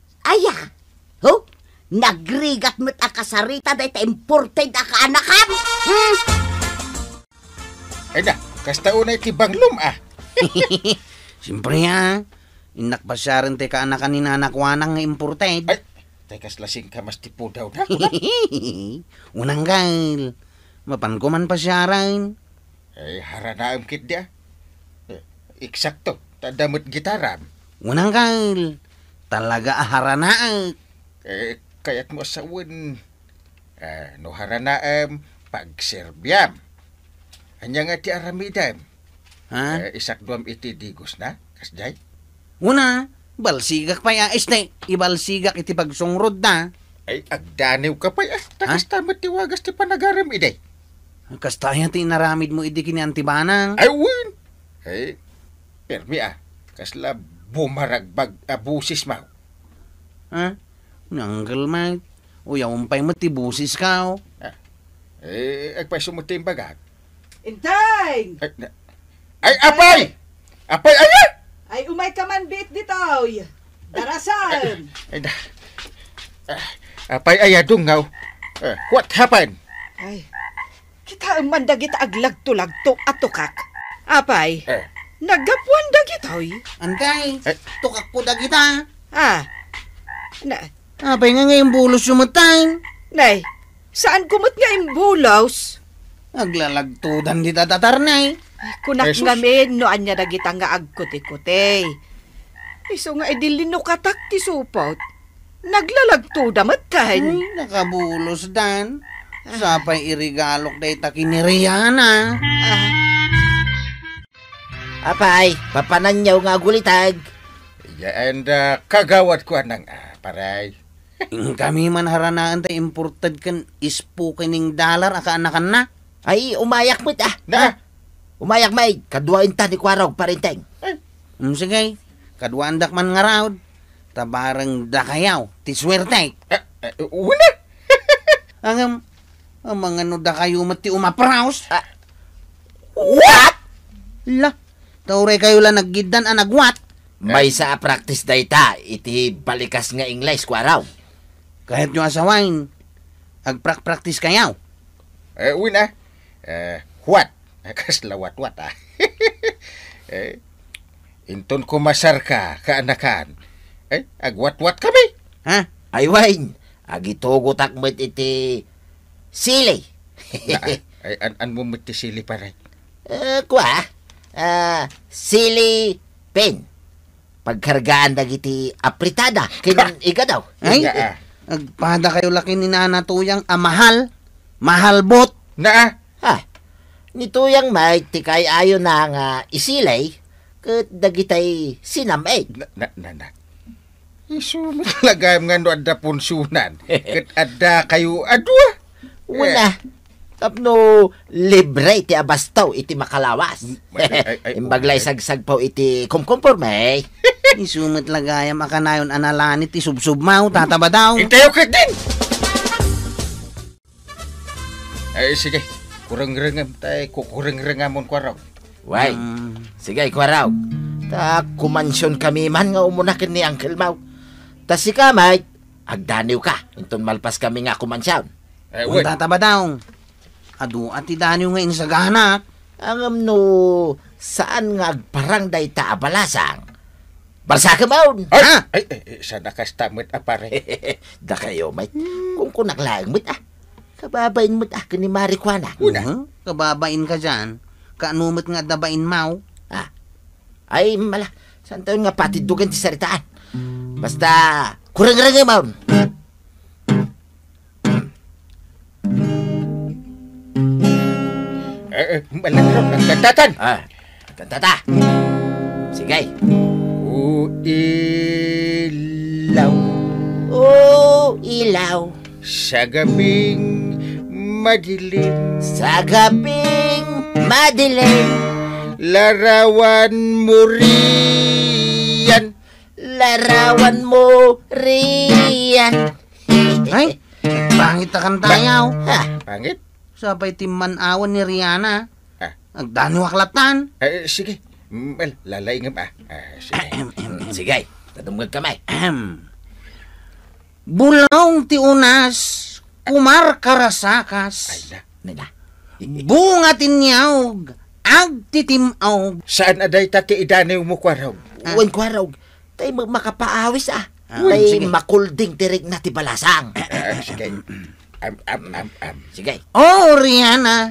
Nagrigat mo't akasarita dahi ta imported aka anakan. Ay na, kasta unay tibanglom Siyempre inak pa siya rin ka anakan ni nanakwanang nga imported. Ay, tekas lasing ka mas tipo daw na. Unang gal, mapan ko man pa siya rin. Ay, haranaam kit dia. Eksakto, tadamot gitaram. Unang gal, talaga haranaak. Kaya't mo asawin. No haranaam, pagserbyam. Anya nga ti aramidam. Isak duam iti digos na, kasjay. Una, balsigak pa este. Ibalsigak iti pagsungrod na. Ay, agdaniw ka pa takas tamat tiwagas ti panagaram iday. Kastaya ti naramid mo idi kini antibanang. Ay, win! Ay, permi kasla bumaragbag abusis mo. Nanggal man. Uyawang mo ti busis ka. Agpay sumutin bagat. Intay! Ay, apay! Apay, aya! Ay, umay ka man bit ditoy. Darasan! Apay, aya, dungaw. What happened? Ay, kita man dagit aglagto-lagto atukak. Apay, nagapuan dagitoy. Antay, tukak po dagita. Apay nga ngayong bulos sumatay. Nay, saan kumot nga imbulaws? Aglalagtudan di tatatarnay. Kunak ngamin no anya dagita nga agkuti-kuti. Iso nga idilino katak ti supot. Naglalagto damatkan. Nakabulos dan. Sapay irigalok day takiniriyana. Apay, papananyaw nga gulitag. And kagawad ko anang paray. Kami man haranaan tayo imported kan ispo kining dollar aka anakan na. Ay, umayak mo't Na? Umayak may, kaduain ta ni Kwaraw parinteng. Sige, kaduandak man nga raw. Tabarang dakayaw, tiswerte. Una? Ang mga no dakayo mati umapraos. What? Tauray kayo lang naggidan nagwat. May sa practice dayta, iti balikas nga Ingles, Kwaraw. Kahit nyo asawain, agprak-practice kayaw. Una? What? Kasla wat-wat Inton kumasar ka, kaanakan. Agwat-wat kami. Ay, Wayne, agitugot akmet iti sili. An mo mati sili paray? Sili pen. Pagkargaan dagiti apritada, kinan iga daw. Ay, agpada kayo laki ni nanatuyang mahal. Mahal bot. Nituyang may tikay ayo na nga isilay, kat dagitay sinamay. Isumit lagay nga no adda punsunan. Kat adda kayo adwa. Una, tapno libre ti abastaw iti makalawas. Imbaglay sagsag po iti kumkumporme. Isumit lagayam akanayon analanit ti subsub mau tataba daw. Itayo ka din! Sige. Kurang-rengam tayo, kukurang-rengamon Kwaraw. Way, sige Kwaraw. Ta kumansyon kami man nga umunakin ni Uncle Mau. Ta si kamay, agdaniw ka. Inton malpas kami nga kumansyon. Tataba daw. Adu ati daniw nga insagahanak. Angam no, saan nga agparang day ta abalasang? Barsa ka maun. Sana kastamot pare. Da kayo, mate. Kung kunaklaan mo't kababain mo't ni marijuana. Kababain ka dyan. Kaanumot nga dabain mau. Ay, mala. Saan tayo nga patidugan ti saritaan? Basta, kurang-rangay maun. Malangrong ang kantatan. Kantata. Sige. Ilaw. Ilaw. Sa gabing madilim. Sa gabing madilim. Larawan mo riyan. Larawan mo riyan. Ay, pangit na kantayaw. Pangit? Sabay timman awan ni Rihanna. Nagdano aklatan. Sige. Lalaingam sige. Sige. Tatumgag kamay. Bulong ti unas, kumar karasakas. Nila. Bunga tinyawg, ag titimaw. Saan aday tati idaniw mo kwaraw? Uwan kwaraw. Tay makapaawis Tay Tay makulding tirig na ti balasang. Sige. Sige. Oh, Rihanna.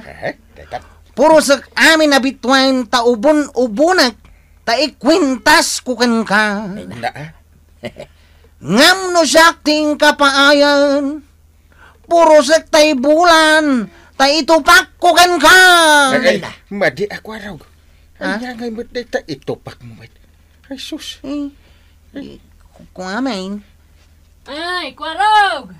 Puro sak amin na bitwain taubon-ubunak. Taikwintas kukan ka. Ngam no sakting kapaayan. Puro sak tay bulan. Taitupak kukan ka. Madi ako araw. Ay, ngay mo day taitupak mo. Ay, sus. Kung amin. Ay, Kwarog!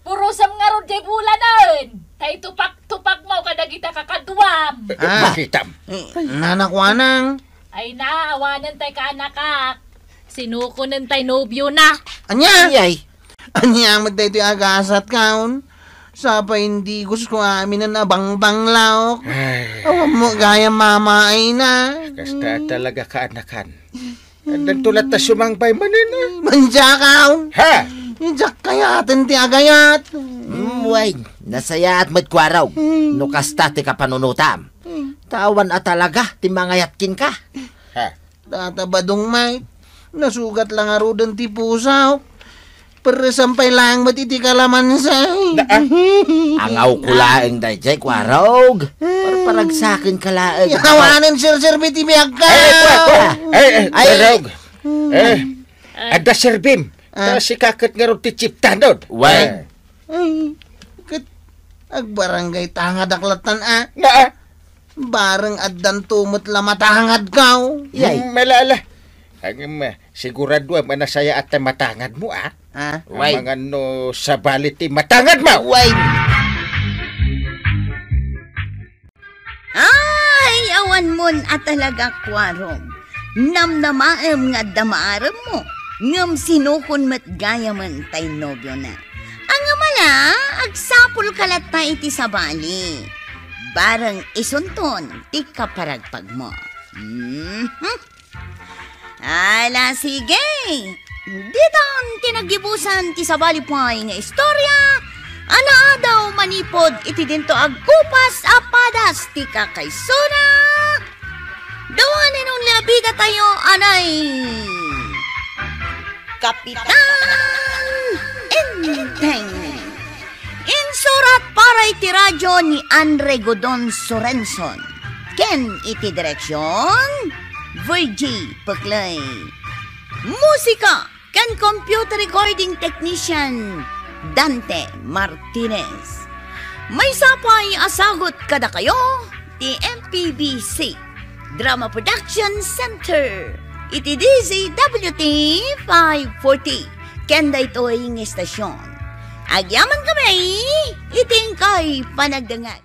Puro sam nga ron jay bulanan. Tay tupak-tupak mo kada kita kakaduam. Makitam. Nanakwanang. Ay naawanan tay kaanakak. Sinukunan tay nobyo na. Anya? Anya mo tayo agasat kaon. Sapa hindi gusto ko amin na nabangbang laok. Awa mo gaya mama ay na. Kasta talaga kaanakan. Dan tulat ta sumangbay manin. Manja kaon. Injak kayatin ti agayat. Way, nasaya at madkwaraw. No kasta ti kapanunutam. Tawan talaga ti mangayatkin ka. Tatabadong may. Nasugat lang arudan ti pusaw. Pero sampay lang matiti kalamansa. Angaw kulaeng dayjay kwaraw. Paragsakin kalaeng. Yawanan sir biti biyag ka. Kwaraw. Ada serbim. Si kakit nga rin ti chiptanod. Way. Agbarangay tangad aklatan Bareng addan tumot lamatangad kaw. Malala. Ang sigurado manasaya at matangad mo Way. Mga no sa baliti matangad mo. Way. Ay, awan mon at talaga kwarong. Namnamaem nga damaaram mo. Ngam sinukon mat gaya man tay nobyo na. Ang amala, agsapol kalat pa iti sa bali. Barang isunton, ti kaparagpag mo. Ala, sige. Ditan tinagibusan ti sa bali pay nga istorya. Ana daw manipod iti dinto agkupas apadas ti kakaysona. Dawanin nung labida tayo, anay. Kapitan Enteng. Insurat para iti radyo ni Andre Godon Sorenson. Ken iti direksyon Virgie Paklay. Musika ken computer recording technician Dante Martinez. May sapay asagot kada kayo ti MPBC Drama Production Center. Iti DZWT 540. Kenda ito ang istasyon. Agyaman kami, iting kay panagdangan.